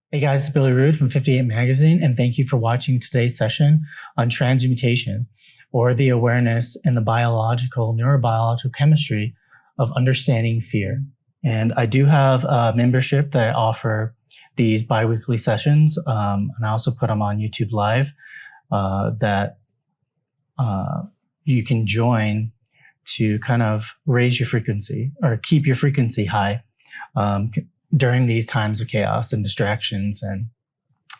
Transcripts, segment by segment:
Hey guys, it's billyrood from FIFTY8 magazine, and thank you for watching today's session on transmutation, or the awareness and the biological, neurobiological chemistry of understanding fear. And I do have a membership that I offer these bi-weekly sessions, and I also put them on YouTube Live that you can join to kind of raise your frequency or keep your frequency high during these times of chaos and distractions. And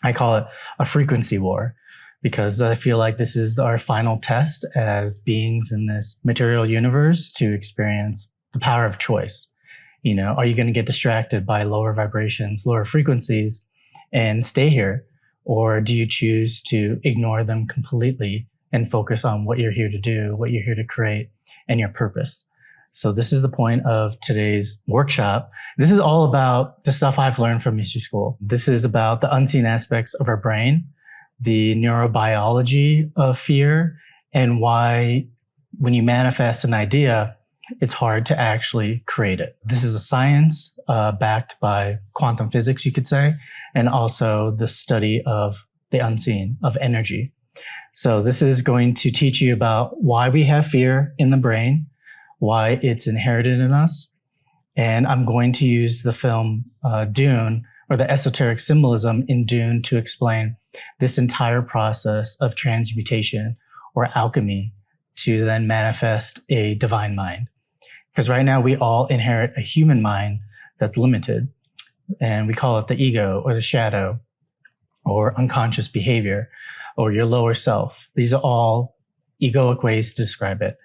I call it a frequency war because I feel like this is our final test as beings in this material universe to experience the power of choice. You know, are you going to get distracted by lower vibrations, lower frequencies, and stay here? Or do you choose to ignore them completely and focus on what you're here to do, what you're here to create, and your purpose? So this is the point of today's workshop. This is all about the stuff I've learned from mystery school. This is about the unseen aspects of our brain, the neurobiology of fear, and why when you manifest an idea, it's hard to actually create it. This is a science backed by quantum physics, you could say, and also the study of the unseen, of energy. So this is going to teach you about why we have fear in the brain, why it's inherited in us. And I'm going to use the film Dune, or the esoteric symbolism in Dune, to explain this entire process of transmutation or alchemy to then manifest a divine mind. Because right now we all inherit a human mind that's limited, and we call it the ego or the shadow or unconscious behavior or your lower self. These are all egoic ways to describe it.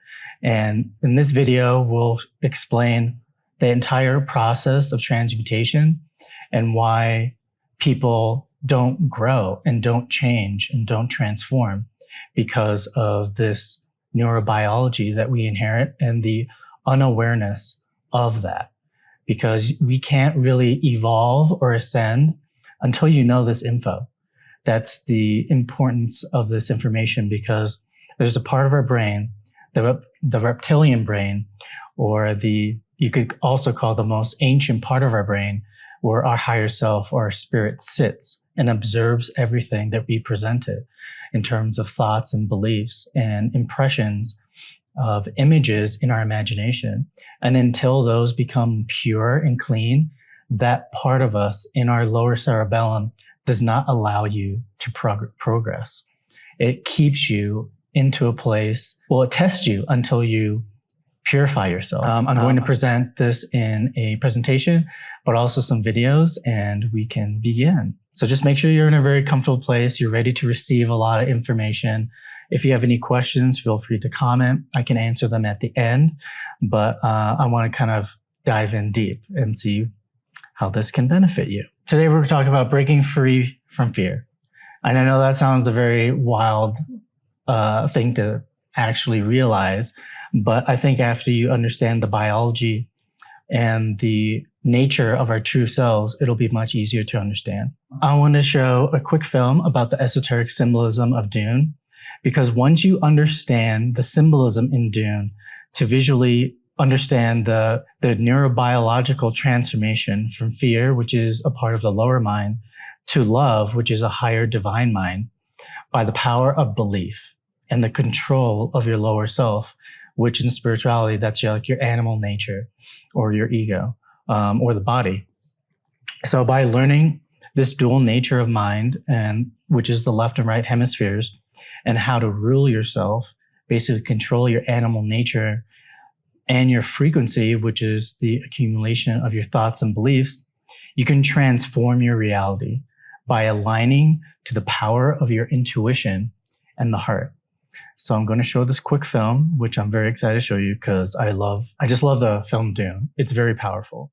And in this video, we'll explain the entire process of transmutation and why people don't grow and don't change and don't transform because of this neurobiology that we inherit and the unawareness of that. Because we can't really evolve or ascend until you know this info. That's the importance of this information, because there's a part of our brain, the reptilian brain, or you could also call the most ancient part of our brain, where our higher self or our spirit sits and observes everything that we presented in terms of thoughts and beliefs and impressions of images in our imagination. And until those become pure and clean, that part of us in our lower cerebellum does not allow you to progress. It keeps you into a place, well, it tests you until you purify yourself. I'm going to present this in a presentation, but also some videos, and we can begin. So just make sure you're in a very comfortable place. You're ready to receive a lot of information. If you have any questions, feel free to comment. I can answer them at the end, but I want to kind of dive in deep and see how this can benefit you. Today, we're going to talk about breaking free from fear. And I know that sounds a very wild thing to actually realize, but I think after you understand the biology and the nature of our true selves, it'll be much easier to understand. I want to show a quick film about the esoteric symbolism of Dune, because once you understand the symbolism in Dune, to visually understand the neurobiological transformation from fear, which is a part of the lower mind, to love, which is a higher divine mind, by the power of belief and the control of your lower self, which in spirituality, that's like your animal nature or your ego or the body. So by learning this dual nature of mind, and which is the left and right hemispheres, and how to rule yourself, basically control your animal nature and your frequency, which is the accumulation of your thoughts and beliefs, you can transform your reality by aligning to the power of your intuition and the heart. So I'm going to show this quick film, which I'm very excited to show you because I just love the film Dune. It's very powerful.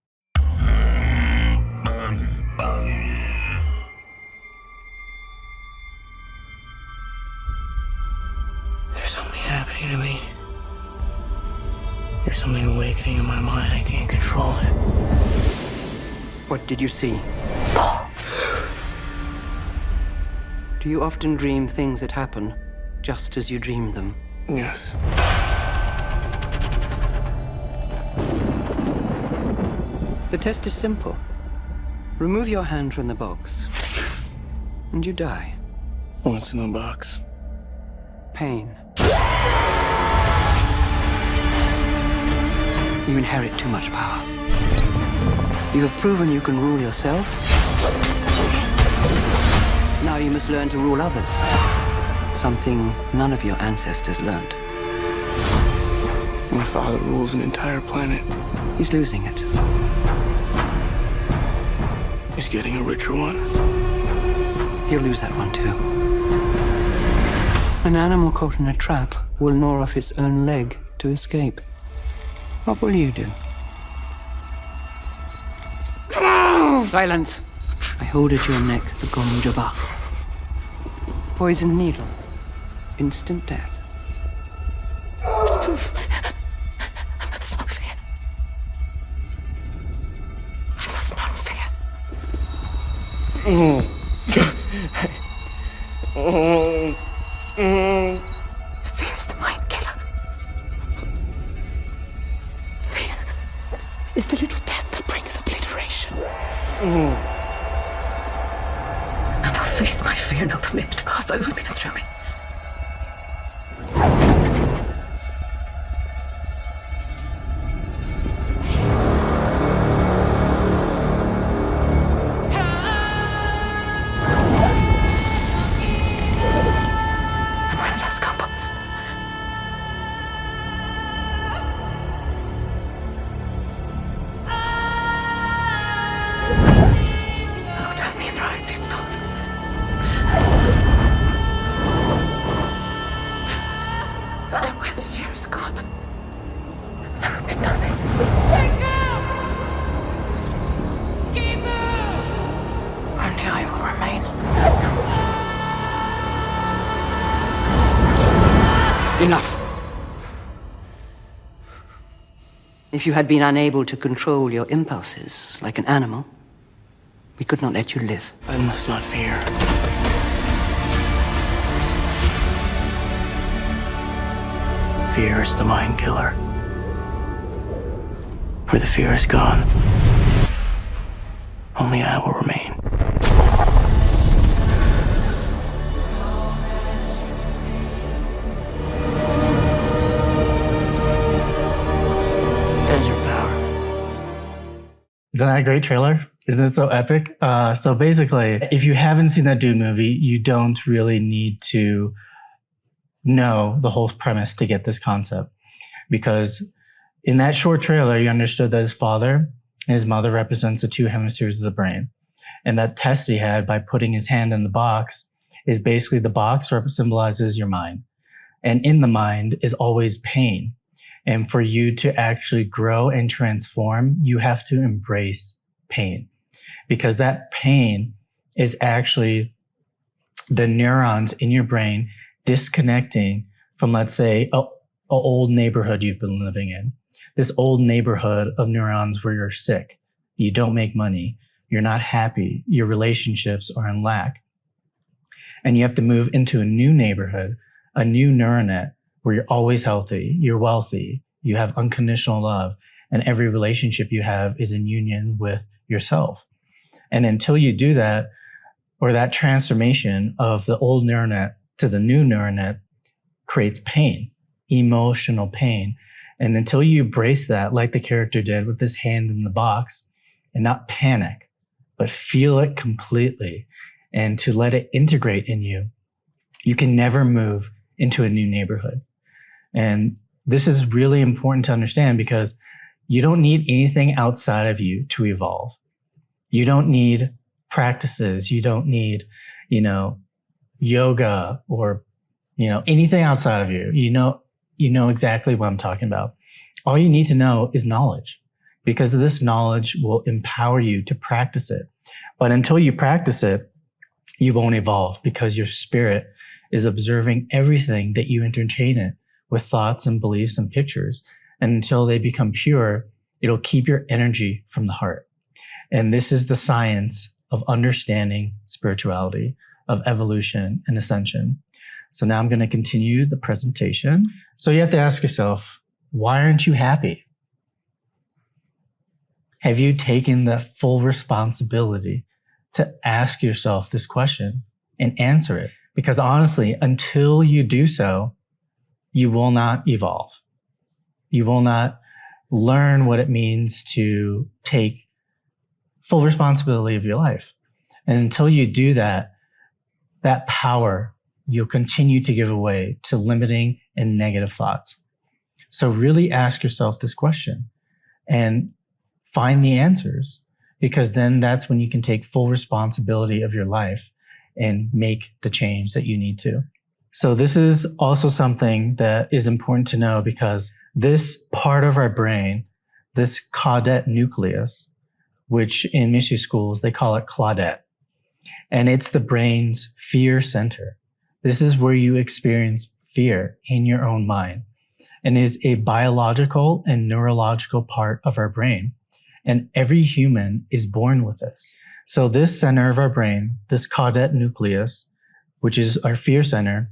There's something happening to me. There's something awakening in my mind. I can't control it. What did you see? Do you often dream things that happen just as you dreamed them? Yes. The test is simple. Remove your hand from the box. and you die. What's in the box? Pain. You inherit too much power. You have proven you can rule yourself. Now you must learn to rule others. Something none of your ancestors learned. My father rules an entire planet. He's losing it. He's getting a richer one. He'll lose that one too. An animal caught in a trap will gnaw off its own leg to escape. What will you do? Silence! I hold at your neck the Gom Jabbar. Poison needle. Instant death. I must not fear. I must not fear. Fear is the mind killer. Fear is the little death that brings obliteration. And I'll face my fear and I'll permit it to pass over me and through me. Enough. If you had been unable to control your impulses like an animal, we could not let you live. I must not fear. Fear is the mind killer. Where the fear is gone, only I will remain. Isn't that a great trailer? Isn't it so epic? So basically, if you haven't seen that Dune movie, you don't really need to know the whole premise to get this concept. Because in that short trailer, you understood that his father and his mother represents the two hemispheres of the brain. And that test he had by putting his hand in the box is basically the box symbolizes your mind. And in the mind is always pain. And for you to actually grow and transform, you have to embrace pain, because that pain is actually the neurons in your brain disconnecting from, let's say, an old neighborhood you've been living in. This old neighborhood of neurons where you're sick, you don't make money, you're not happy, your relationships are in lack. And you have to move into a new neighborhood, a new neural net, where you're always healthy, you're wealthy, you have unconditional love, and every relationship you have is in union with yourself. And until you do that, or that transformation of the old neural net to the new neural net creates pain, emotional pain. And until you embrace that, like the character did with his hand in the box, and not panic, but feel it completely, and to let it integrate in you, you can never move into a new neighborhood. And this is really important to understand, because you don't need anything outside of you to evolve. You don't need practices. You don't need, yoga or, anything outside of you. You know exactly what I'm talking about. All you need to know is knowledge, because this knowledge will empower you to practice it. But until you practice it, you won't evolve, because your spirit is observing everything that you entertain it with thoughts and beliefs and pictures. And until they become pure, it'll keep your energy from the heart. And this is the science of understanding spirituality, of evolution and ascension. So now I'm going to continue the presentation. So you have to ask yourself, why aren't you happy? Have you taken the full responsibility to ask yourself this question? and answer it. Because honestly, until you do so, you will not evolve. You will not learn what it means to take full responsibility of your life. And until you do that, that power you'll continue to give away to limiting and negative thoughts. So really ask yourself this question and find the answers, because then that's when you can take full responsibility of your life and make the change that you need to. So this is also something that is important to know, because this part of our brain, this caudate nucleus, which in mystery schools, they call it Claudette, and it's the brain's fear center. This is where you experience fear in your own mind, and is a biological and neurological part of our brain. And every human is born with this. So this center of our brain, this caudate nucleus, which is our fear center,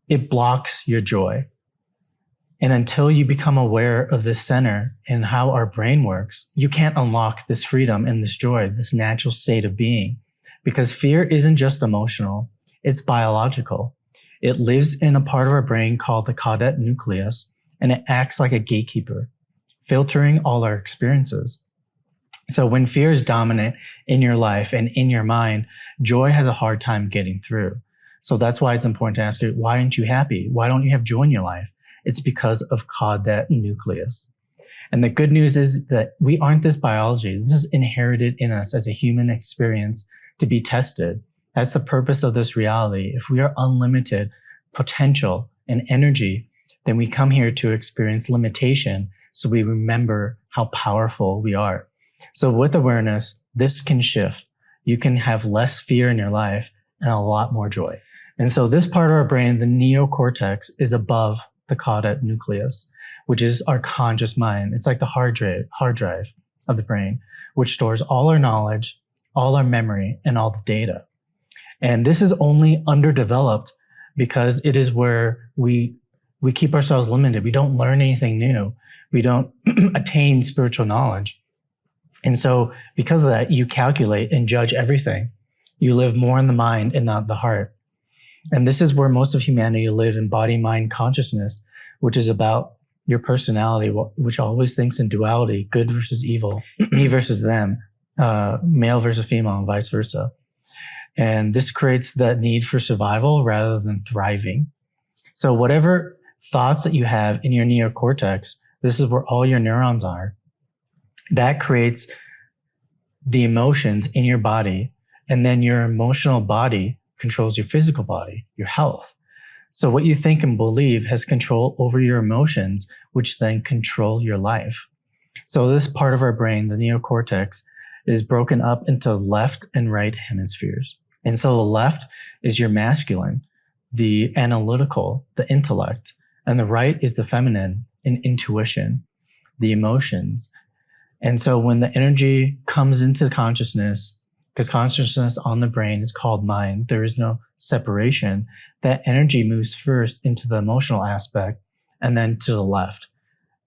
it blocks your joy. And until you become aware of this center and how our brain works, you can't unlock this freedom and this joy, this natural state of being. Because fear isn't just emotional, it's biological. It lives in a part of our brain called the caudate nucleus, and it acts like a gatekeeper, filtering all our experiences. So when fear is dominant in your life and in your mind, joy has a hard time getting through. So that's why it's important to ask you, why aren't you happy? Why don't you have joy in your life? It's because of caudate nucleus. And the good news is that we aren't this biology. This is inherited in us as a human experience to be tested. That's the purpose of this reality. If we are unlimited potential and energy, then we come here to experience limitation, so we remember how powerful we are. So with awareness, this can shift. You can have less fear in your life and a lot more joy. And so this part of our brain, the neocortex, is above the caudate nucleus, which is our conscious mind. It's like the hard drive of the brain, which stores all our knowledge, all our memory, and all the data. And this is only underdeveloped because it is where we keep ourselves limited. We don't learn anything new. We don't attain spiritual knowledge. And so because of that, you calculate and judge everything. You live more in the mind and not the heart. And this is where most of humanity live in body-mind consciousness, which is about your personality, which always thinks in duality, good versus evil, me versus them, male versus female, and vice versa. And this creates that need for survival rather than thriving. So whatever thoughts that you have in your neocortex, this is where all your neurons are. That creates the emotions in your body. And then your emotional body controls your physical body, your health. So what you think and believe has control over your emotions, which then control your life. So this part of our brain, the neocortex, is broken up into left and right hemispheres. And so the left is your masculine, the analytical, the intellect, and the right is the feminine and intuition, the emotions. And so when the energy comes into consciousness, because consciousness on the brain is called mind, there is no separation, that energy moves first into the emotional aspect and then to the left.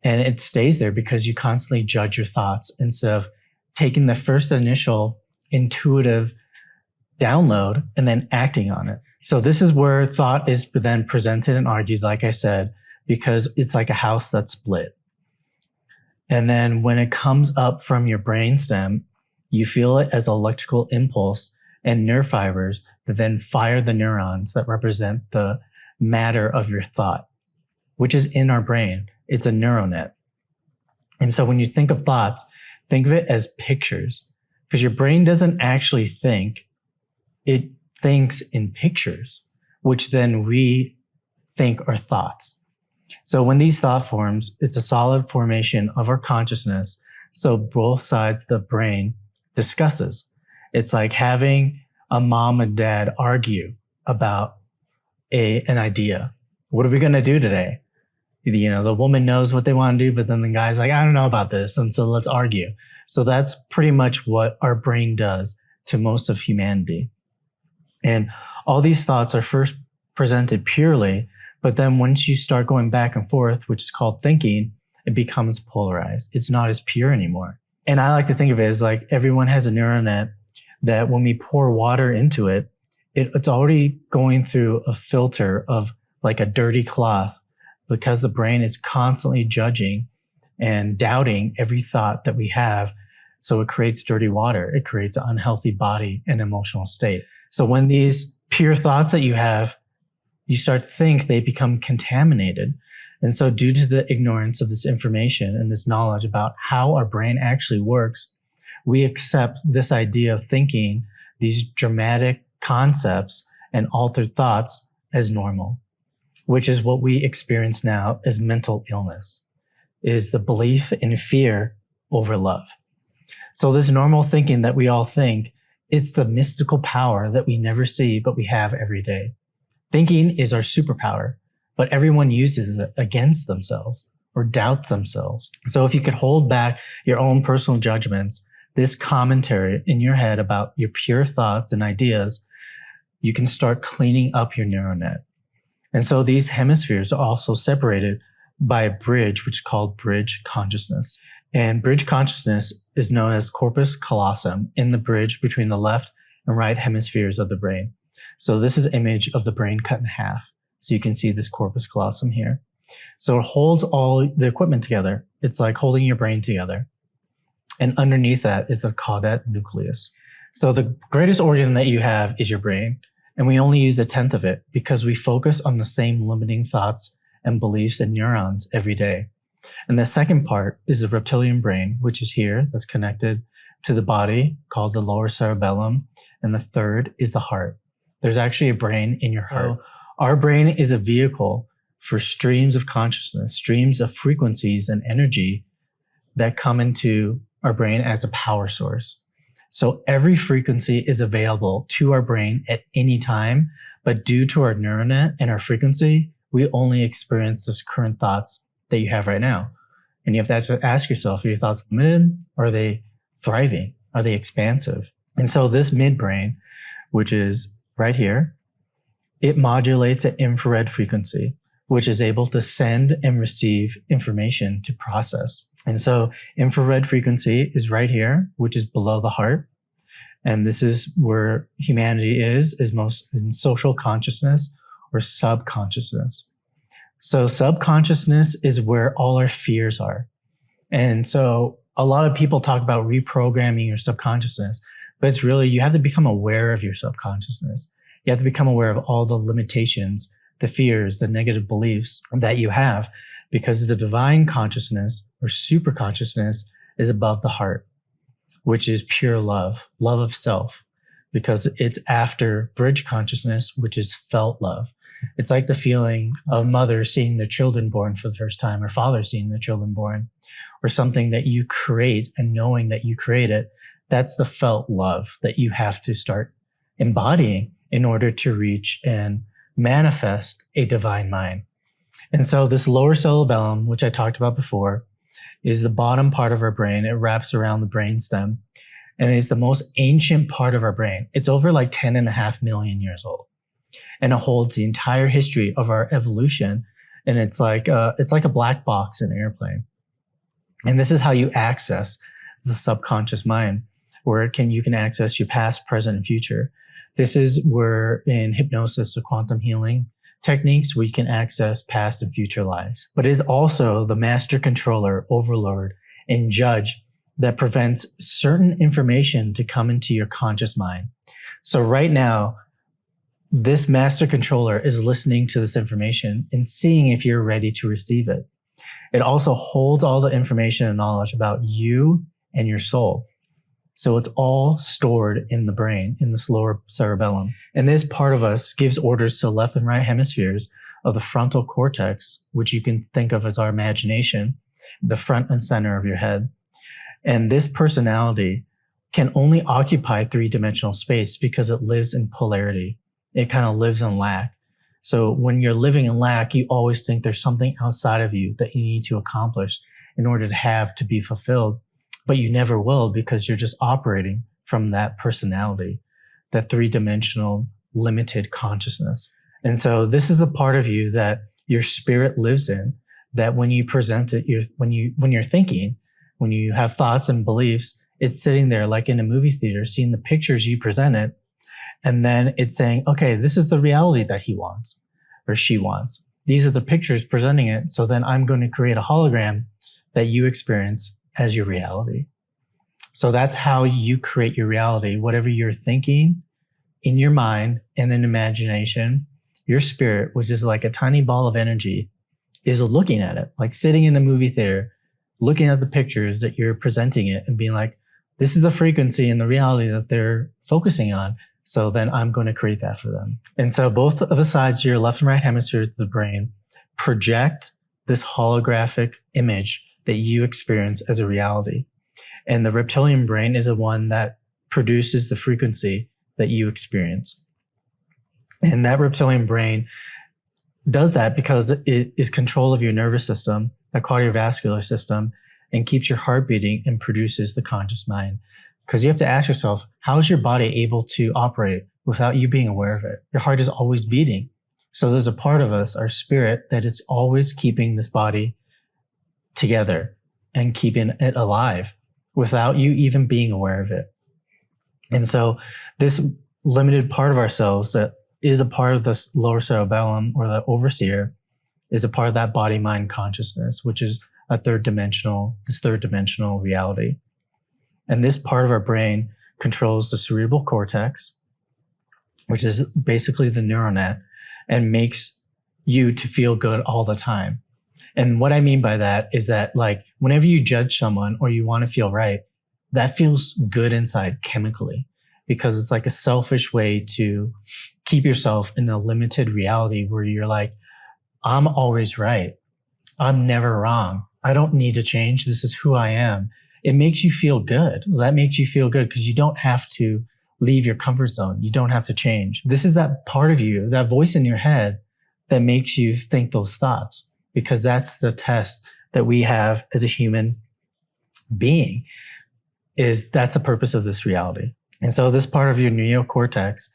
And it stays there because you constantly judge your thoughts instead of taking the first initial intuitive download and then acting on it. So this is where thought is then presented and argued, like I said, because it's like a house that's split. And then when it comes up from your brainstem, you feel it as electrical impulse and nerve fibers that then fire the neurons that represent the matter of your thought, which is in our brain. It's a neural net. And so when you think of thoughts, think of it as pictures, because your brain doesn't actually think. It thinks in pictures, which then we think are thoughts. So when these thought forms, it's a solid formation of our consciousness. So both sides of the brain discusses. It's like having a mom and dad argue about an idea. What are we going to do today? You know, the woman knows what they want to do, but then the guy's like, I don't know about this. And so let's argue. So that's pretty much what our brain does to most of humanity. And all these thoughts are first presented purely, but then once you start going back and forth, which is called thinking, it becomes polarized. It's not as pure anymore. And I like to think of it as like everyone has a neural net that when we pour water into it, it's already going through a filter of like a dirty cloth, because the brain is constantly judging and doubting every thought that we have. So it creates dirty water. It creates an unhealthy body and emotional state. So when these pure thoughts that you have, you start to think, they become contaminated. And so due to the ignorance of this information and this knowledge about how our brain actually works, we accept this idea of thinking these dramatic concepts and altered thoughts as normal, which is what we experience now as mental illness, is the belief in fear over love. So this normal thinking that we all think, it's the mystical power that we never see, but we have every day. Thinking is our superpower, but everyone uses it against themselves or doubts themselves. So if you could hold back your own personal judgments, this commentary in your head about your pure thoughts and ideas, you can start cleaning up your neural net. And so these hemispheres are also separated by a bridge, which is called bridge consciousness. And bridge consciousness is known as corpus callosum, in the bridge between the left and right hemispheres of the brain. So this is an image of the brain cut in half. So you can see this corpus callosum here. So it holds all the equipment together. It's like holding your brain together. And underneath that is the caudate nucleus. So the greatest organ that you have is your brain. And we only use 1/10 of it because we focus on the same limiting thoughts and beliefs and neurons every day. And the second part is the reptilian brain, which is here, that's connected to the body, called the lower cerebellum. And the third is the heart. There's actually a brain in your heart. So our brain is a vehicle for streams of consciousness, streams of frequencies and energy that come into our brain as a power source. So every frequency is available to our brain at any time, but due to our neural net and our frequency, we only experience those current thoughts that you have right now. And you have to ask yourself, are your thoughts limited? Or are they thriving? Are they expansive? And so this midbrain, which is right here, it modulates an infrared frequency, which is able to send and receive information to process. And so infrared frequency is right here, which is below the heart. And this is where humanity is most in social consciousness or subconsciousness. So subconsciousness is where all our fears are. And so a lot of people talk about reprogramming your subconsciousness, but it's really, you have to become aware of your subconsciousness. You have to become aware of all the limitations, the fears, the negative beliefs that you have, because the divine consciousness or super consciousness is above the heart, which is pure love, love of self, because it's after bridge consciousness, which is felt love. It's like the feeling of mother seeing their children born for the first time, or father seeing their children born, or something that you create and knowing that you create it. That's the felt love that you have to start embodying in order to reach and manifest a divine mind. And so this lower cerebellum, which I talked about before, is the bottom part of our brain. It wraps around the brainstem and is the most ancient part of our brain. It's over like 10.5 million years old. And it holds the entire history of our evolution. And it's like a black box in an airplane. And this is how you access the subconscious mind, where you can access your past, present, and future. This is where in hypnosis or quantum healing techniques, we can access past and future lives. But it is also the master controller, overlord, and judge that prevents certain information to come into your conscious mind. So right now, this master controller is listening to this information and seeing if you're ready to receive it. It also holds all the information and knowledge about you and your soul. So it's all stored in the brain, in this lower cerebellum. And this part of us gives orders to the left and right hemispheres of the frontal cortex, which you can think of as our imagination, the front and center of your head. And this personality can only occupy three-dimensional space because it lives in polarity. It kind of lives in lack. So when you're living in lack, you always think there's something outside of you that you need to accomplish in order to be fulfilled. But you never will, because you're just operating from that personality, that three-dimensional limited consciousness. And so this is the part of you that your spirit lives in, that when you present it, when you're thinking, when you have thoughts and beliefs, it's sitting there like in a movie theater, seeing the pictures you presented. And then it's saying, okay, this is the reality that he wants or she wants. These are the pictures presenting it. So then I'm going to create a hologram that you experience as your reality. So that's how you create your reality. Whatever you're thinking in your mind and in imagination, your spirit, which is like a tiny ball of energy, is looking at it, like sitting in a movie theater, looking at the pictures that you're presenting it and being like, this is the frequency and the reality that they're focusing on. So then I'm going to create that for them. And so both of the sides of your left and right hemispheres of the brain project this holographic image that you experience as a reality. And the reptilian brain is the one that produces the frequency that you experience. And that reptilian brain does that because it is control of your nervous system, the cardiovascular system, and keeps your heart beating and produces the conscious mind. Because you have to ask yourself, how is your body able to operate without you being aware of it? Your heart is always beating. So there's a part of us, our spirit, that is always keeping this body together and keeping it alive without you even being aware of it. And so this limited part of ourselves that is a part of the lower cerebellum or the overseer is a part of that body-mind consciousness, which is this third dimensional reality. And this part of our brain controls the cerebral cortex, which is basically the neural net, and makes you to feel good all the time. And what I mean by that is that, like, whenever you judge someone or you want to feel right, that feels good inside chemically, because it's like a selfish way to keep yourself in a limited reality where you're like, I'm always right. I'm never wrong. I don't need to change. This is who I am. It makes you feel good. That makes you feel good because you don't have to leave your comfort zone. You don't have to change. This is that part of you, that voice in your head that makes you think those thoughts, because that's the test that we have as a human being. That's the purpose of this reality. And so this part of your neocortex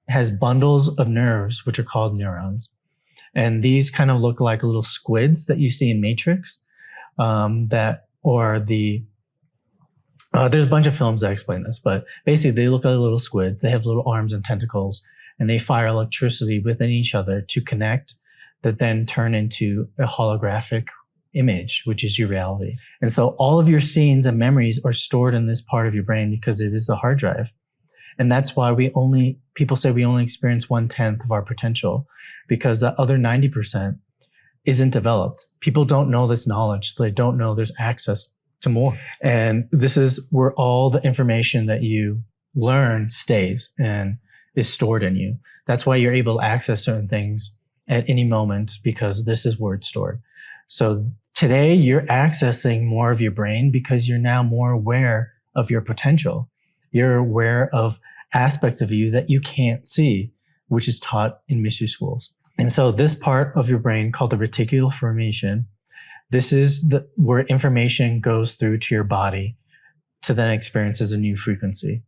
has bundles of nerves, which are called neurons. And these kind of look like little squids that you see in Matrix. There's a bunch of films that explain this, but basically they look like little squids. They have little arms and tentacles, and they fire electricity within each other to connect, that then turn into a holographic image, which is your reality. And so all of your scenes and memories are stored in this part of your brain because it is the hard drive. And that's why people say we only experience 1/10 of our potential, because the other 90% isn't developed. People don't know this knowledge. They don't know there's access to more. And this is where all the information that you learn stays and is stored in you. That's why you're able to access certain things at any moment, because this is where it's stored. So today you're accessing more of your brain because you're now more aware of your potential. You're aware of aspects of you that you can't see, which is taught in mystery schools. And so this part of your brain, called the reticular formation, this is where information goes through to your body to then experience as a new frequency.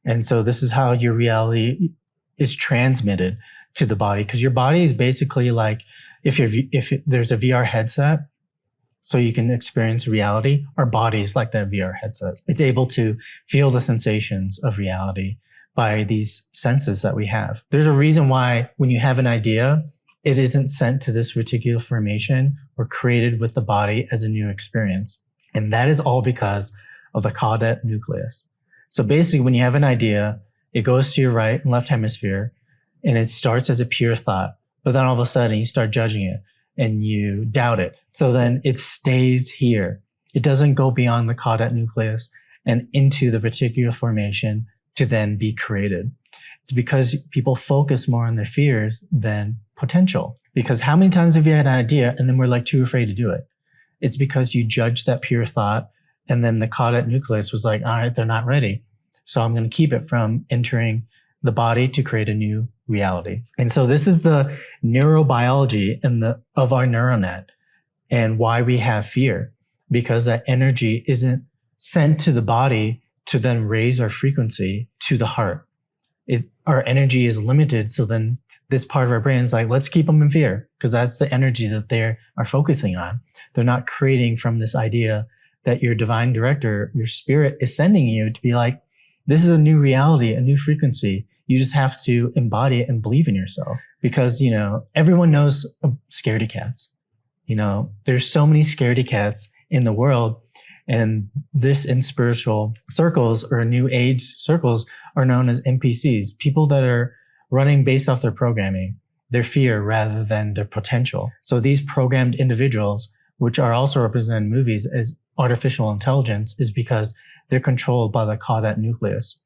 And so this is how your reality is transmitted to the body, because your body is basically like, if there's a VR headset, so you can experience reality, our body is like that VR headset. It's able to feel the sensations of reality by these senses that we have. There's a reason why when you have an idea, it isn't sent to this reticular formation or created with the body as a new experience. And that is all because of the caudate nucleus. So basically, when you have an idea, it goes to your right and left hemisphere, and it starts as a pure thought. But then all of a sudden, you start judging it and you doubt it. So then it stays here. It doesn't go beyond the caudate nucleus and into the reticular formation to then be created. It's because people focus more on their fears than potential. Because how many times have you had an idea and then we're like too afraid to do it? It's because you judged that pure thought, and then the caudate nucleus was like, all right, they're not ready. So I'm going to keep it from entering the body to create a new reality. And so this is the neurobiology of our neural net and why we have fear, because that energy isn't sent to the body to then raise our frequency to the heart. Our energy is limited. So then this part of our brain is like, let's keep them in fear, because that's the energy that they are focusing on. They're not creating from this idea that your divine director, your spirit, is sending you to be like, This is a new reality, a new frequency. You just have to embody it and believe in yourself, because, you know, everyone knows scaredy cats. You know, there's so many scaredy cats in the world, and this in spiritual circles or new age circles are known as NPCs, people that are running based off their programming, their fear rather than their potential. So these programmed individuals, which are also represented in movies as artificial intelligence, is because they're controlled by the caudate nucleus.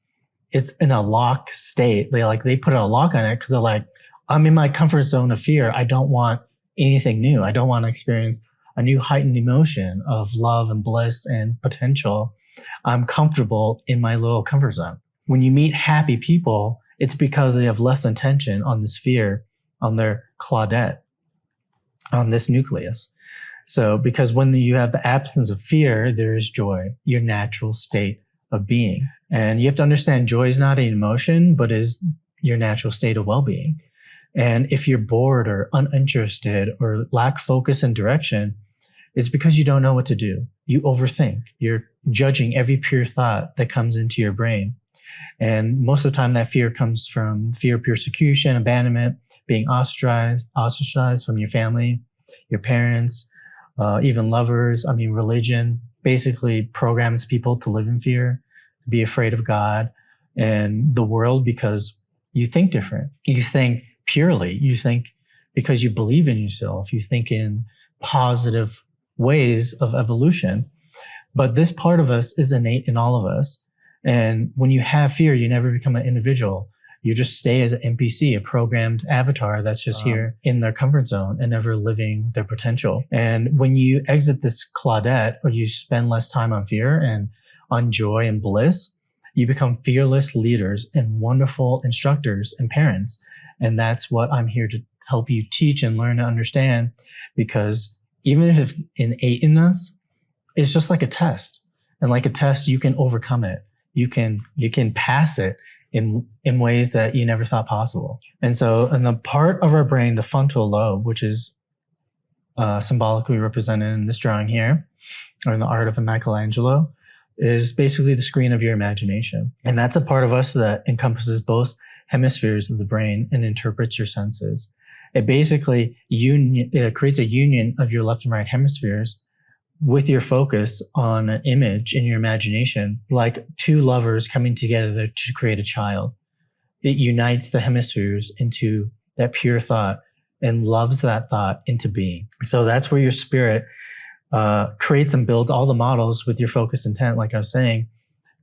It's in a lock state. They put a lock on it because they're like, I'm in my comfort zone of fear. I don't want anything new. I don't want to experience a new heightened emotion of love and bliss and potential. I'm comfortable in my little comfort zone. When you meet happy people, it's because they have less attention on this fear, on their caudate, on this nucleus. So because when you have the absence of fear, there is joy, your natural state of being. And you have to understand joy is not an emotion, but is your natural state of well-being. And if you're bored or uninterested or lack focus and direction, it's because you don't know what to do. You overthink. You're judging every pure thought that comes into your brain. And most of the time that fear comes from fear of persecution, abandonment, being ostracized from your family, your parents, even lovers. Religion basically programs people to live in fear, to be afraid of God and the world, because you think different. You think purely. You think because you believe in yourself. You think in positive ways of evolution. But this part of us is innate in all of us. And when you have fear, you never become an individual. You just stay as an NPC, a programmed avatar that's just here in their comfort zone and never living their potential. And when you exit this claudette, or you spend less time on fear and on joy and bliss, you become fearless leaders and wonderful instructors and parents. And that's what I'm here to help you teach and learn to understand, because even if it's innate in us, it's just like a test. And like a test, you can overcome it. You can pass it in ways that you never thought possible. And so in the part of our brain, the frontal lobe, which is symbolically represented in this drawing here, or in the art of Michelangelo, is basically the screen of your imagination. And that's a part of us that encompasses both hemispheres of the brain and interprets your senses. It basically creates a union of your left and right hemispheres with your focus on an image in your imagination, like two lovers coming together to create a child. It unites the hemispheres into that pure thought and loves that thought into being. So that's where your spirit creates and builds all the models with your focus intent, like I was saying,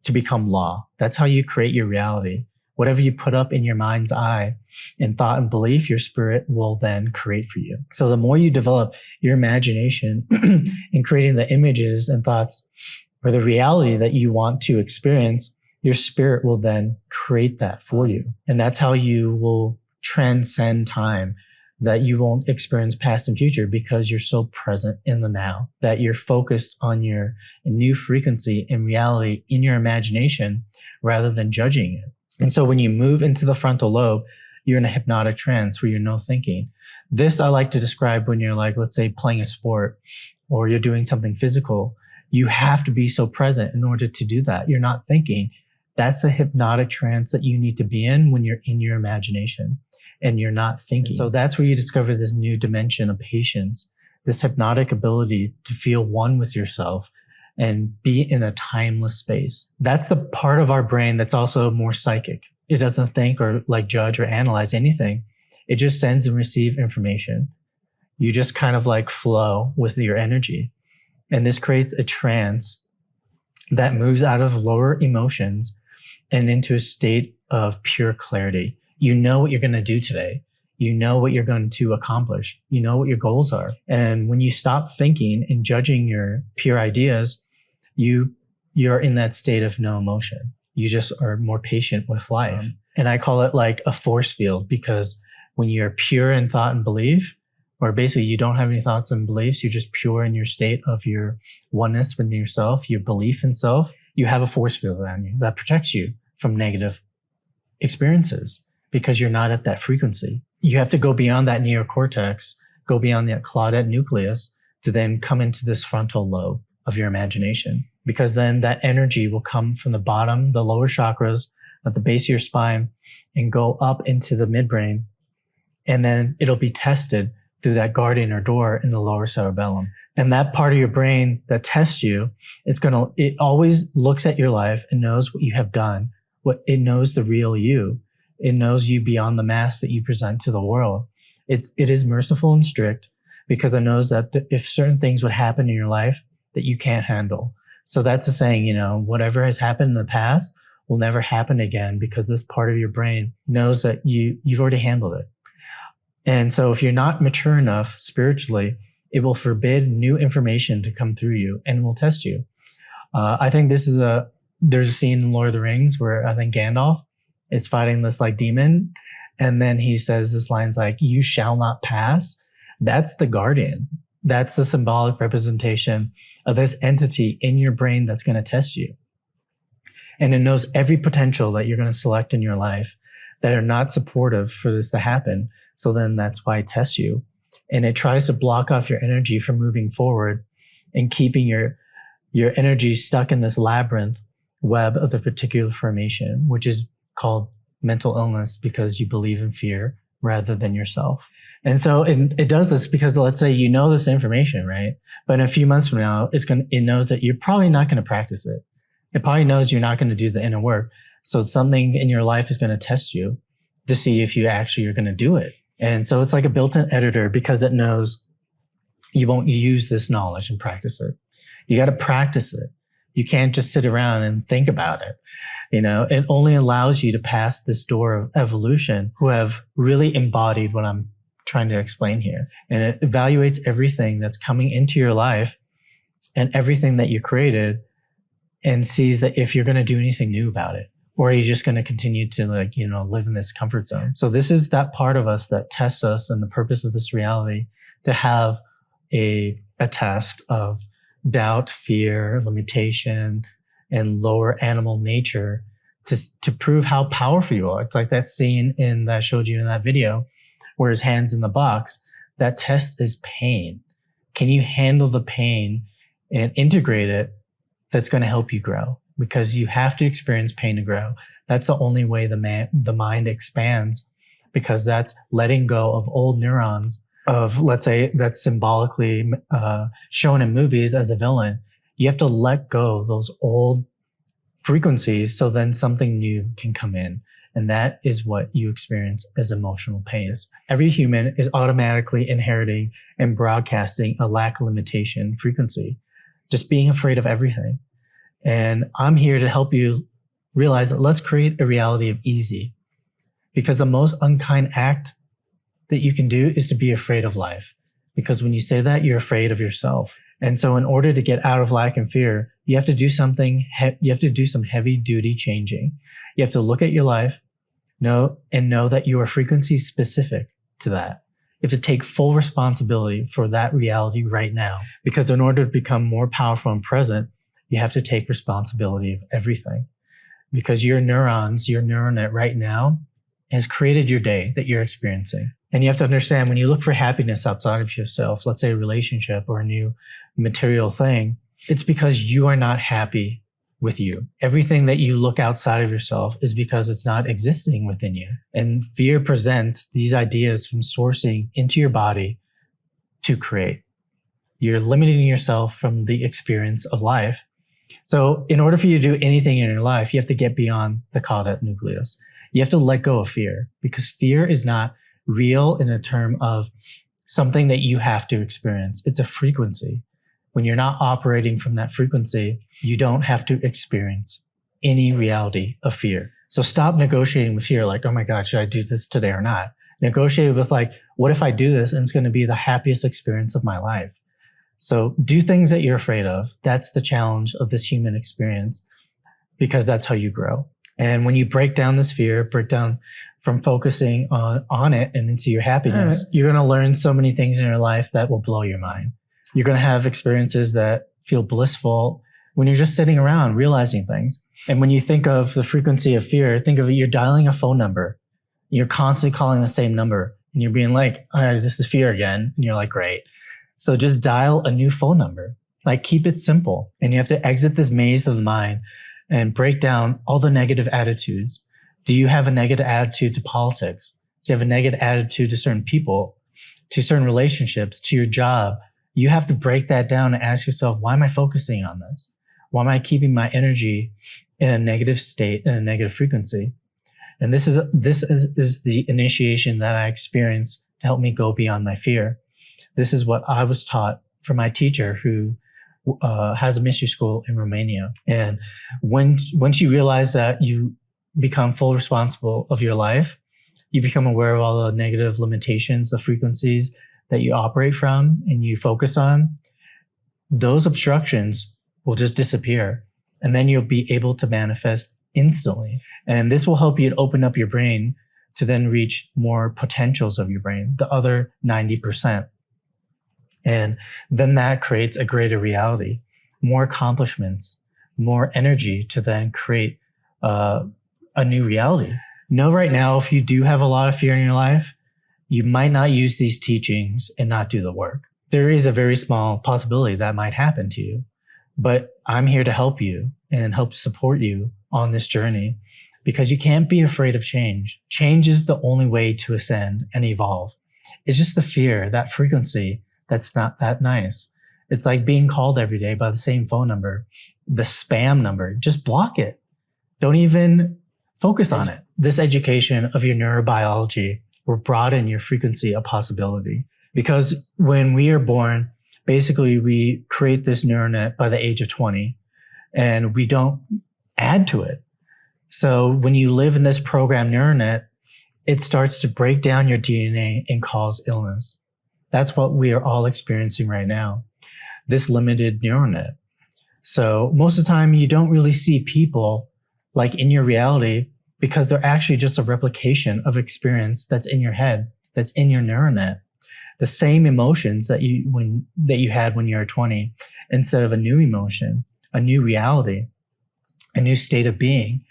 to become law. That's how you create your reality. Whatever you put up in your mind's eye in thought and belief, your spirit will then create for you. So the more you develop your imagination in creating the images and thoughts or the reality that you want to experience, your spirit will then create that for you. And that's how you will transcend time, that you won't experience past and future, because you're so present in the now, that you're focused on your new frequency and reality in your imagination rather than judging it. And so when you move into the frontal lobe, you're in a hypnotic trance where you're no thinking. This I like to describe when you're like, let's say, playing a sport or you're doing something physical. You have to be so present in order to do that. You're not thinking. That's a hypnotic trance that you need to be in when you're in your imagination and you're not thinking. And so that's where you discover this new dimension of patience, this hypnotic ability to feel one with yourself and be in a timeless space. That's the part of our brain that's also more psychic. It doesn't think or like judge or analyze anything. It just sends and receives information. You just kind of like flow with your energy. And this creates a trance that moves out of lower emotions and into a state of pure clarity. You know what you're going to do today. You know what you're going to accomplish. You know what your goals are. And when you stop thinking and judging your pure ideas, you're in that state of no emotion. You just are more patient with life. And I call it like a force field, because when you're pure in thought and belief, or basically you don't have any thoughts and beliefs, you're just pure in your state of your oneness within yourself, your belief in self, you have a force field around you that protects you from negative experiences because you're not at that frequency. You have to go beyond that neocortex, go beyond that caudate nucleus to then come into this frontal lobe of your imagination. because then that energy will come from the bottom, the lower chakras at the base of your spine, and go up into the midbrain. And then it'll be tested through that guardian or door in the lower cerebellum. And that part of your brain that tests you, it always looks at your life and knows what you have done. It knows the real you. It knows you beyond the mask that you present to the world. It is merciful and strict because it knows that if certain things would happen in your life that you can't handle. So that's a saying, whatever has happened in the past will never happen again because this part of your brain knows that you've already handled it. And so if you're not mature enough spiritually, it will forbid new information to come through you and will test you. I think there's a scene in Lord of the Rings where I think Gandalf is fighting this like demon. And then he says this line's like, "You shall not pass." That's the guardian. That's the symbolic representation of this entity in your brain that's going to test you. And it knows every potential that you're going to select in your life that are not supportive for this to happen. So then that's why it tests you. And it tries to block off your energy from moving forward and keeping your energy stuck in this labyrinth web of the reticular formation, which is called mental illness because you believe in fear rather than yourself. And so it does this because let's say you know this information, right? But in a few months from now, it knows that you're probably not going to practice it. It probably knows you're not going to do the inner work. So something in your life is going to test you to see if you actually are going to do it. And so it's like a built-in editor because it knows you won't use this knowledge and practice it. You got to practice it. You can't just sit around and think about it. It only allows you to pass this door of evolution who have really embodied what I'm trying to explain here. And it evaluates everything that's coming into your life and everything that you created and sees that if you're going to do anything new about it, or are you just going to continue to live in this comfort zone? So this is that part of us that tests us, and the purpose of this reality to have a test of doubt, fear, limitation, and lower animal nature to prove how powerful you are. It's like that scene that I showed you in that video where his hand's in the box. That test is pain. Can you handle the pain and integrate it? That's going to help you grow, because you have to experience pain to grow. That's the only way the mind expands, because that's letting go of old neurons of, let's say, that's symbolically shown in movies as a villain. You have to let go of those old frequencies so then something new can come in. And that is what you experience as emotional pain. Every human is automatically inheriting and broadcasting a lack of limitation frequency, just being afraid of everything. And I'm here to help you realize that let's create a reality of easy, because the most unkind act that you can do is to be afraid of life. Because when you say that, you're afraid of yourself. And so in order to get out of lack and fear, you have to do something. You have to do some heavy duty changing. You have to look at your life, know that you are frequency specific to that. You have to take full responsibility for that reality right now. Because in order to become more powerful and present, you have to take responsibility of everything. Because your neurons, your neural net right now has created your day that you're experiencing. And you have to understand, when you look for happiness outside of yourself, let's say a relationship or a new material thing, it's because you are not happy with you. Everything that you look outside of yourself is because it's not existing within you. And fear presents these ideas from sourcing into your body to create. You're limiting yourself from the experience of life. So in order for you to do anything in your life, you have to get beyond the caudate nucleus. You have to let go of fear, because fear is not real in a term of something that you have to experience. It's a frequency. When you're not operating from that frequency, you don't have to experience any reality of fear. So stop negotiating with fear like, oh my God, should I do this today or not? Negotiate with like, what if I do this and it's going to be the happiest experience of my life? So do things that you're afraid of. That's the challenge of this human experience, because that's how you grow. And when you break down this fear, break down from focusing on it and into your happiness, you're going to learn so many things in your life that will blow your mind. You're going to have experiences that feel blissful when you're just sitting around realizing things. And when you think of the frequency of fear, think of it, you're dialing a phone number. You're constantly calling the same number and you're being like, all right, this is fear again. And you're like, great. So just dial a new phone number Like, keep it simple. And you have to exit this maze of the mind and break down all the negative attitudes. Do you have a negative attitude to politics? Do you have a negative attitude to certain people, to certain relationships, to your job? You have to break that down and ask yourself, why am I focusing on this? Why am I keeping my energy in a negative state, in a negative frequency? And this is the initiation that I experienced to help me go beyond my fear. This is what I was taught from my teacher, who has a mystery school in Romania. And once you realize that you become full responsible of your life, you become aware of all the negative limitations, the frequencies that you operate from and you focus on, those obstructions will just disappear. And then you'll be able to manifest instantly. And this will help you to open up your brain to then reach more potentials of your brain, the other 90%. And then that creates a greater reality, more accomplishments, more energy to then create a new reality. Know right now, if you do have a lot of fear in your life, you might not use these teachings and not do the work. There is a very small possibility that might happen to you, but I'm here to help you and help support you on this journey, because you can't be afraid of change. Change is the only way to ascend and evolve. It's just the fear, that frequency, that's not that nice. It's like being called every day by the same phone number, the spam number. Just block it. Don't even focus on it. This education of your neurobiology will broaden your frequency of possibility. Because when we are born, basically we create this neural net by the age of 20, and we don't add to it. So when you live in this programmed neural net, it starts to break down your DNA and cause illness. That's what we are all experiencing right now, this limited neural net. So most of the time, you don't really see people like in your reality, because they're actually just a replication of experience that's in your head, that's in your neural net. The same emotions that you had when you were 20, instead of a new emotion, a new reality, a new state of being.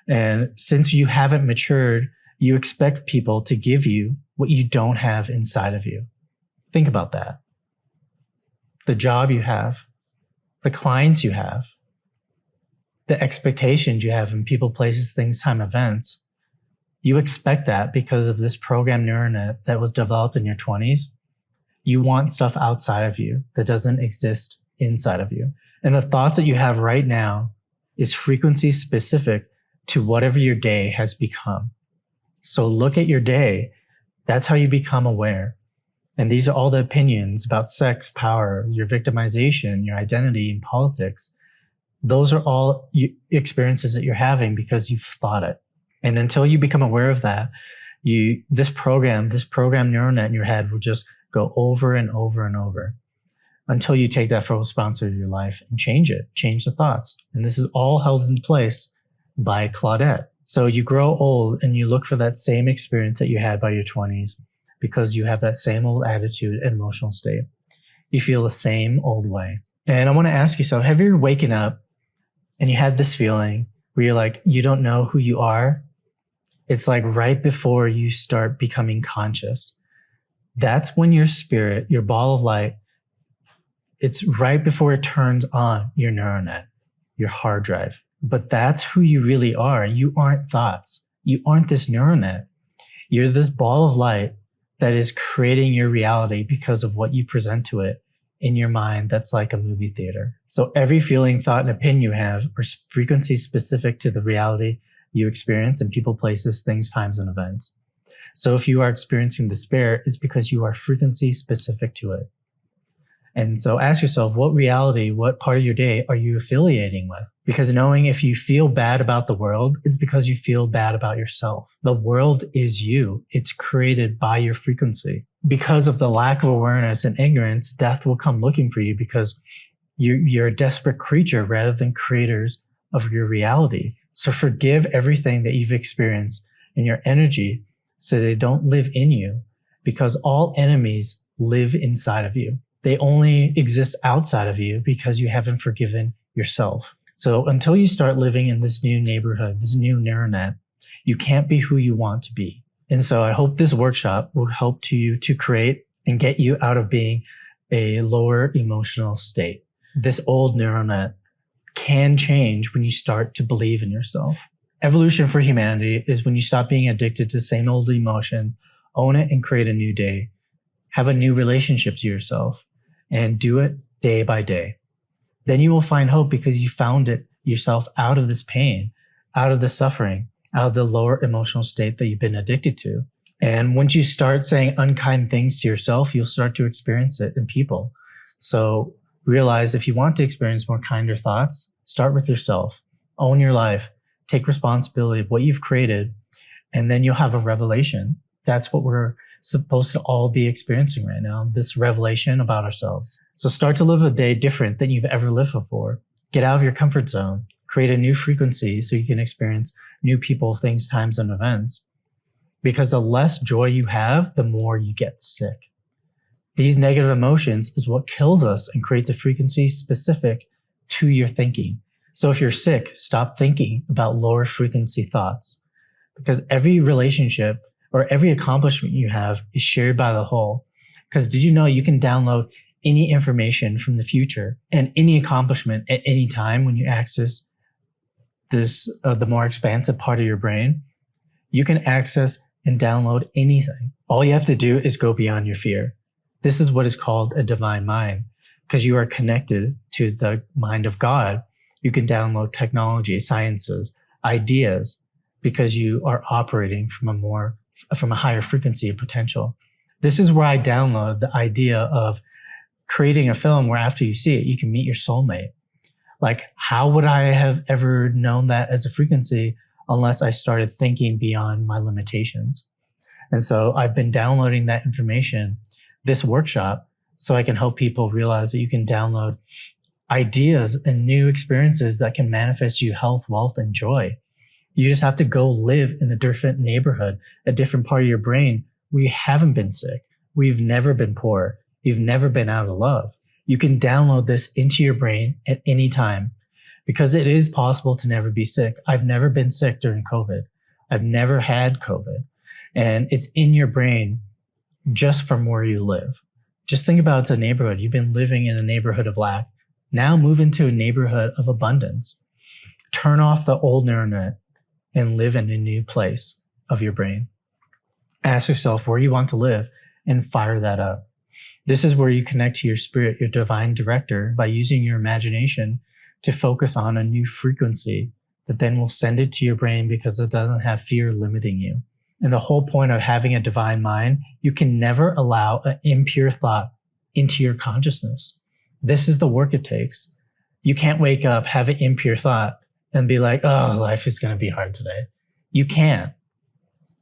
And since you haven't matured, you expect people to give you what you don't have inside of you. Think about that. The job you have, the clients you have, the expectations you have in people, places, things, time, events. You expect that because of this programmed neural net that was developed in your 20s. You want stuff outside of you that doesn't exist inside of you. And the thoughts that you have right now is frequency specific to whatever your day has become. So look at your day. That's how you become aware. And these are all the opinions about sex, power, your victimization, your identity, and politics. Those are all experiences that you're having because you've thought it. And until you become aware of that, this program neural net in your head will just go over and over and over until you take that full responsibility of your life and change it, change the thoughts. And this is all held in place by Claudette. So you grow old and you look for that same experience that you had by your 20s because you have that same old attitude and emotional state. You feel the same old way. And I want to ask you, so have you ever waken up and you had this feeling where you're like, you don't know who you are? It's like right before you start becoming conscious. That's when your spirit, your ball of light, it's right before it turns on your neural net, your hard drive. But that's who you really are. You aren't thoughts. You aren't this neural net. You're this ball of light that is creating your reality because of what you present to it in your mind. That's like a movie theater. So every feeling, thought, and opinion you have are frequencies specific to the reality you experience in people, places, things, times, and events. So if you are experiencing despair, it's because you are frequency specific to it. And so ask yourself, what reality, what part of your day are you affiliating with? Because knowing if you feel bad about the world, it's because you feel bad about yourself. The world is you. It's created by your frequency. Because of the lack of awareness and ignorance, death will come looking for you because you're a desperate creature rather than creators of your reality. So forgive everything that you've experienced in your energy so they don't live in you, because all enemies live inside of you. They only exist outside of you because you haven't forgiven yourself. So until you start living in this new neighborhood, this new neural net, you can't be who you want to be. And so I hope this workshop will help you to create and get you out of being a lower emotional state. this old neural net can change when you start to believe in yourself. Evolution for humanity is when you stop being addicted to the same old emotion, own it and create a new day. Have a new relationship to yourself and do it day by day. Then you will find hope because you found it yourself out of this pain, out of the suffering, out of the lower emotional state that you've been addicted to. And once you start saying unkind things to yourself, you'll start to experience it in people. So realize if you want to experience more kinder thoughts, start with yourself. Own your life. Take responsibility of what you've created, and then you'll have a revelation. That's what we're supposed to all be experiencing right now, this revelation about ourselves. So start to live a day different than you've ever lived before. Get out of your comfort zone. Create a new frequency so you can experience new people, things, times, and events. Because the less joy you have, the more you get sick. These negative emotions is what kills us and creates a frequency specific to your thinking. So if you're sick, stop thinking about lower frequency thoughts. Because every relationship or every accomplishment you have is shared by the whole. Because did you know you can download any information from the future and any accomplishment at any time when you access this, the more expansive part of your brain? You can access and download anything. All you have to do is go beyond your fear. This is what is called a divine mind, because you are connected to the mind of God. You can download technology, sciences, ideas, because you are operating from a higher frequency of potential. This is where I download the idea of creating a film where after you see it, you can meet your soulmate. Like, how would I have ever known that as a frequency unless I started thinking beyond my limitations? And so I've been downloading that information, this workshop, so I can help people realize that you can download ideas and new experiences that can manifest you health, wealth, and joy. You just have to go live in a different neighborhood, a different part of your brain where you haven't been sick. We've never been poor. You've never been out of love. You can download this into your brain at any time because it is possible to never be sick. I've never been sick during COVID. I've never had COVID. And it's in your brain just from where you live. Just think about it's a neighborhood. You've been living in a neighborhood of lack. Now move into a neighborhood of abundance. Turn off the old neural net and live in a new place of your brain. Ask yourself where you want to live and fire that up. This is where you connect to your spirit, your divine director, by using your imagination to focus on a new frequency that then will send it to your brain because it doesn't have fear limiting you. And the whole point of having a divine mind, you can never allow an impure thought into your consciousness. This is the work it takes. You can't wake up, have an impure thought, and be like, oh, life is going to be hard today. You can't.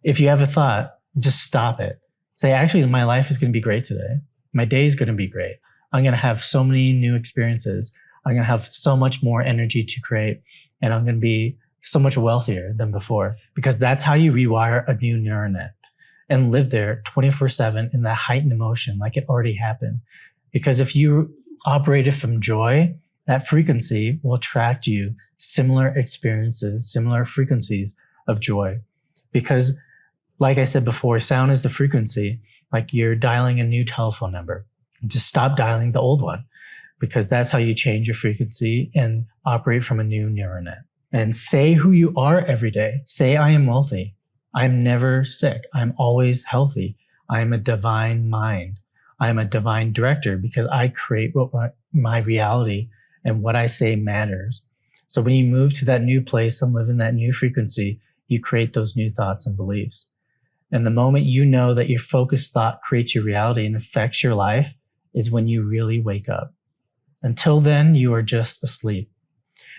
If you have a thought, just stop it. Say, actually, my life is going to be great today. My day is going to be great. I'm going to have so many new experiences. I'm going to have so much more energy to create. And I'm going to be so much wealthier than before, because that's how you rewire a new neural net and live there 24/7 in that heightened emotion like it already happened. Because if you operated from joy, that frequency will attract you similar experiences, similar frequencies of joy. Because like I said before, sound is the frequency. Like you're dialing a new telephone number. Just stop dialing the old one, because that's how you change your frequency and operate from a new neural net. And say who you are every day. Say, I am wealthy. I'm never sick. I'm always healthy. I am a divine mind. I am a divine director because I create what my reality, and what I say matters. So when you move to that new place and live in that new frequency, you create those new thoughts and beliefs. And the moment you know that your focused thought creates your reality and affects your life is when you really wake up. Until then, you are just asleep.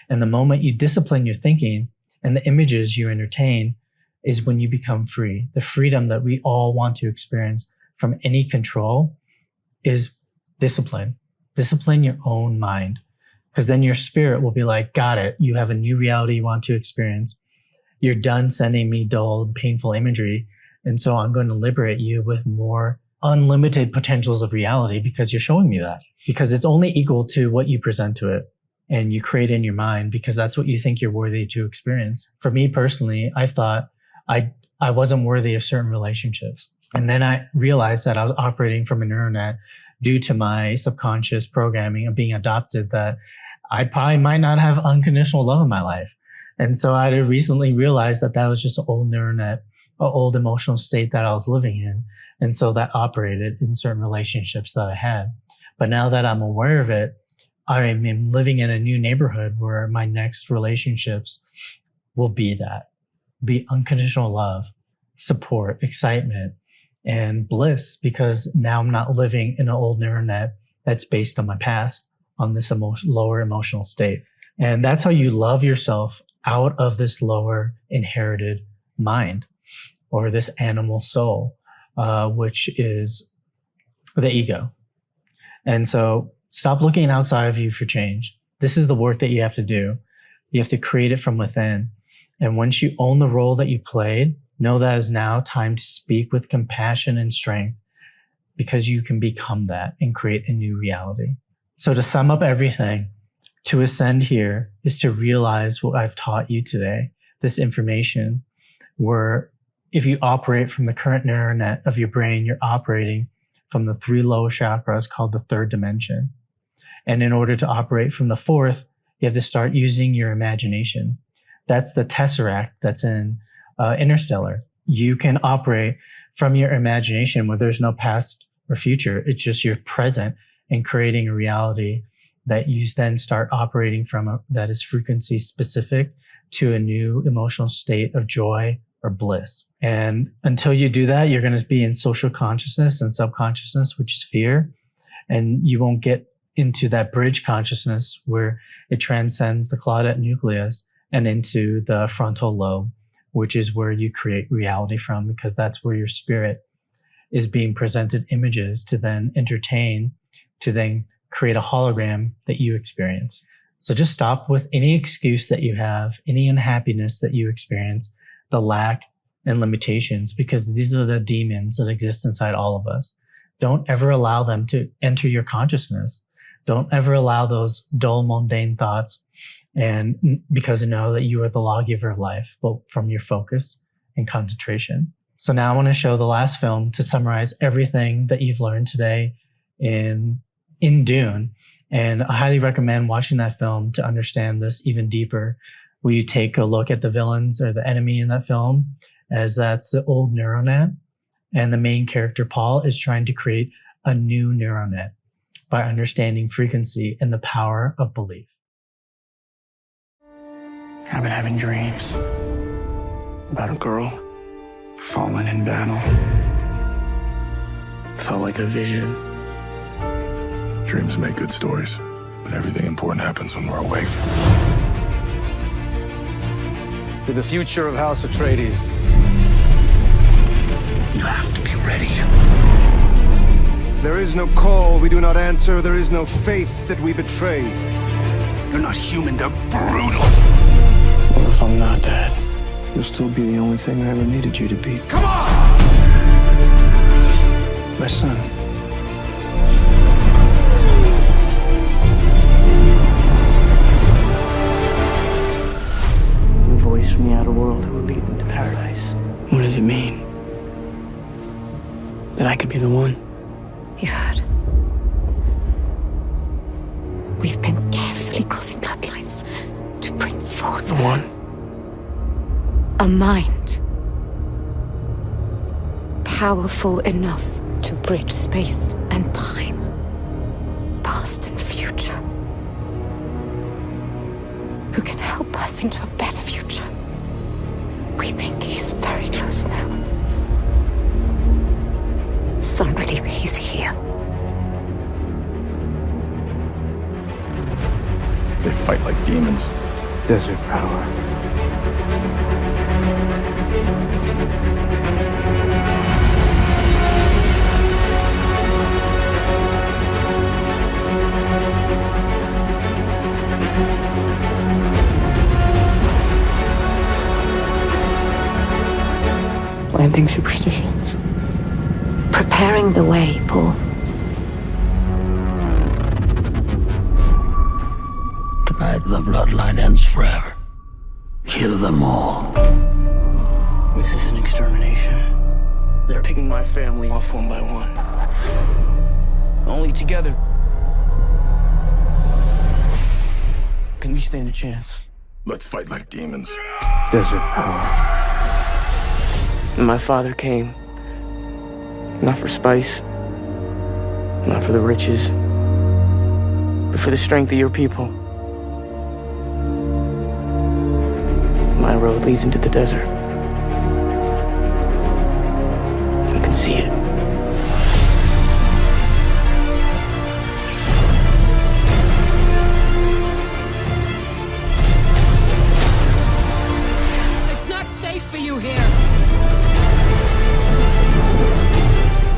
And the moment you discipline your thinking and the images you entertain is when you become free. The freedom that we all want to experience from any control is discipline. Discipline your own mind, because then your spirit will be like, got it. You have a new reality you want to experience. You're done sending me dull and painful imagery. And so I'm going to liberate you with more unlimited potentials of reality because you're showing me that. Because it's only equal to what you present to it and you create in your mind, because that's what you think you're worthy to experience. For me personally, I thought I wasn't worthy of certain relationships. And then I realized that I was operating from a neural net due to my subconscious programming of being adopted that I probably might not have unconditional love in my life. And so I had recently realized that that was just an old neural net, an old emotional state that I was living in. And so that operated in certain relationships that I had. But now that I'm aware of it, I am living in a new neighborhood where my next relationships will be unconditional love, support, excitement, and bliss, because now I'm not living in an old neural net that's based on my past, on this lower emotional state. And that's how you love yourself out of this lower inherited mind, or this animal soul, which is the ego. And so stop looking outside of you for change. This is the work that you have to do. You have to create it from within. And once you own the role that you played, know that it's now time to speak with compassion and strength, because you can become that and create a new reality. So to sum up everything, to ascend here is to realize what I've taught you today, this information, where if you operate from the current neural net of your brain, you're operating from the 3 lower chakras called the 3rd dimension. And in order to operate from the 4th, you have to start using your imagination. That's the tesseract that's in Interstellar. You can operate from your imagination where there's no past or future. It's just your present and creating a reality that you then start operating from that is frequency specific to a new emotional state of joy or bliss. And until you do that, you're going to be in social consciousness and subconsciousness, which is fear. And you won't get into that bridge consciousness where it transcends the Claudette nucleus and into the frontal lobe, which is where you create reality from, because that's where your spirit is being presented images to then entertain, to then create a hologram that you experience. So just stop with any excuse that you have, any unhappiness that you experience, the lack and limitations, because these are the demons that exist inside all of us. Don't ever allow them to enter your consciousness. Don't ever allow those dull, mundane thoughts, and because you know that you are the lawgiver of life, both from your focus and concentration. So now I want to show the last film to summarize everything that you've learned today in Dune. And I highly recommend watching that film to understand this even deeper. We take a look at the villains or the enemy in that film, as that's the old neural net. And the main character, Paul, is trying to create a new neural net by understanding frequency and the power of belief. I've been having dreams about a girl fallen in battle. Felt like a vision. Dreams make good stories, but everything important happens when we're awake. To the future of House Atreides. You have to be ready. There is no call we do not answer. There is no faith that we betray. They're not human, they're brutal. What if I'm not dead? You'll still be the only thing I ever needed you to be. Come on! My son. Your voice from the outer world who will lead them to paradise. What does it mean? That I could be the one? You heard. We've been carefully crossing bloodlines to bring forth The one? a mind powerful enough to bridge space and time, past and future, who can help us into a better future. We think he's very close now. So I believe he's here. They fight like demons. Desert power. Planting superstitions. Preparing the way, Paul. Tonight the bloodline ends forever. Kill them all. This is an extermination. They're picking my family off one by one. Only together can we stand a chance. Let's fight like demons. Desert power. And my father came, not for spice, not for the riches, but for the strength of your people. My road leads into the desert. I can see it. It's not safe for you here.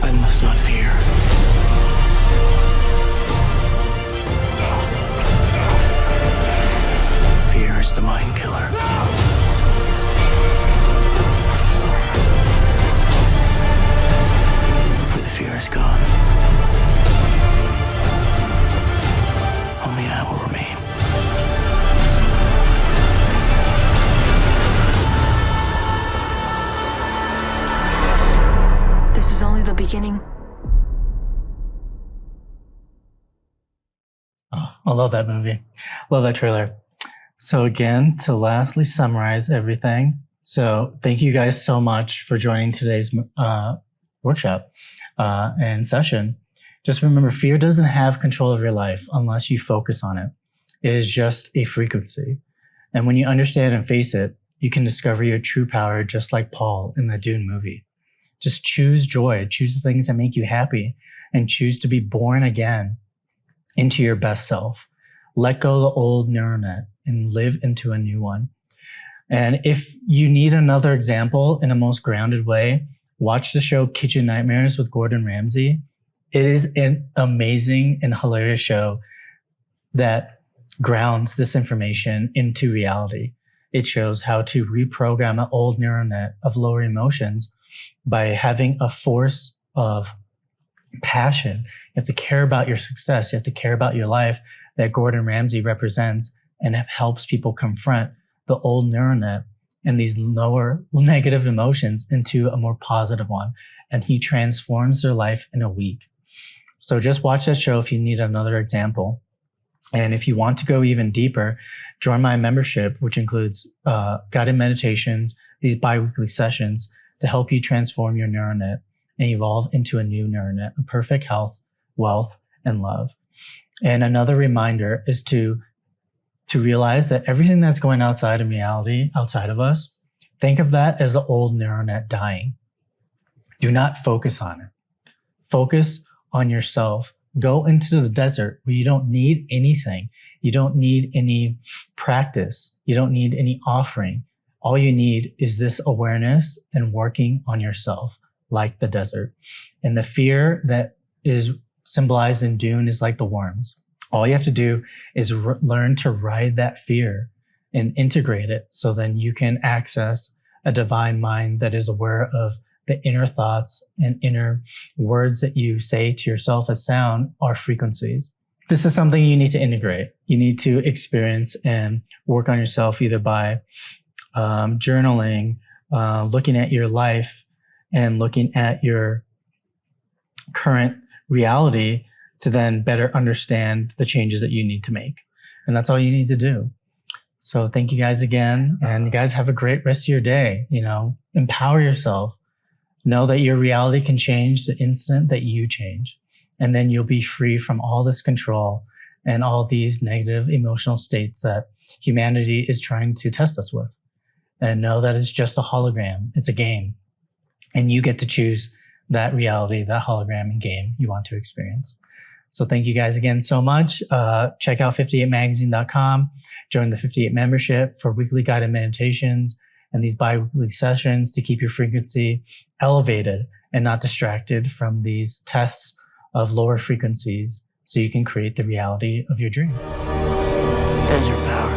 I must not fear. Fear is the mind killer. Where the fear is gone, only I will remain. This is only the beginning. Oh, I love that movie. Love that trailer. So again, to lastly summarize everything. So thank you guys so much for joining today's workshop and session. Just remember, fear doesn't have control of your life unless you focus on it. It is just a frequency. And when you understand and face it, you can discover your true power, just like Paul in the Dune movie. Just choose joy, choose the things that make you happy, and choose to be born again into your best self. Let go of the old neural net and live into a new one. And if you need another example in a most grounded way, watch the show Kitchen Nightmares with Gordon Ramsay. It is an amazing and hilarious show that grounds this information into reality. It shows how to reprogram an old neural net of lower emotions by having a force of passion. You have to care about your success. You have to care about your life that Gordon Ramsay represents, and it helps people confront the old neural net and these lower negative emotions into a more positive one. And he transforms their life in a week. So just watch that show if you need another example. And if you want to go even deeper, join my membership, which includes guided meditations, these bi-weekly sessions to help you transform your neural net and evolve into a new neural net of perfect health, wealth, and love. And another reminder is to realize that everything that's going outside of reality, outside of us, think of that as the old neural net dying. Do not focus on it. Focus on yourself. Go into the desert where you don't need anything. You don't need any practice. You don't need any offering. All you need is this awareness and working on yourself, like the desert. And the fear that is symbolized in Dune is like the worms. All you have to do is learn to ride that fear and integrate it, so then you can access a divine mind that is aware of the inner thoughts and inner words that you say to yourself as sound are frequencies. This is something you need to integrate. You need to experience and work on yourself either by journaling, looking at your life and looking at your current reality to then better understand the changes that you need to make. And that's all you need to do. So thank you guys again. And you guys have a great rest of your day. Empower yourself. Know that your reality can change the instant that you change. And then you'll be free from all this control and all these negative emotional states that humanity is trying to test us with. And know that it's just a hologram. It's a game. And you get to choose that reality, that hologram and game you want to experience. So thank you guys again so much. Check out 58magazine.com. Join the 58 membership for weekly guided meditations and these bi-weekly sessions to keep your frequency elevated and not distracted from these tests of lower frequencies so you can create the reality of your dream. Desert power.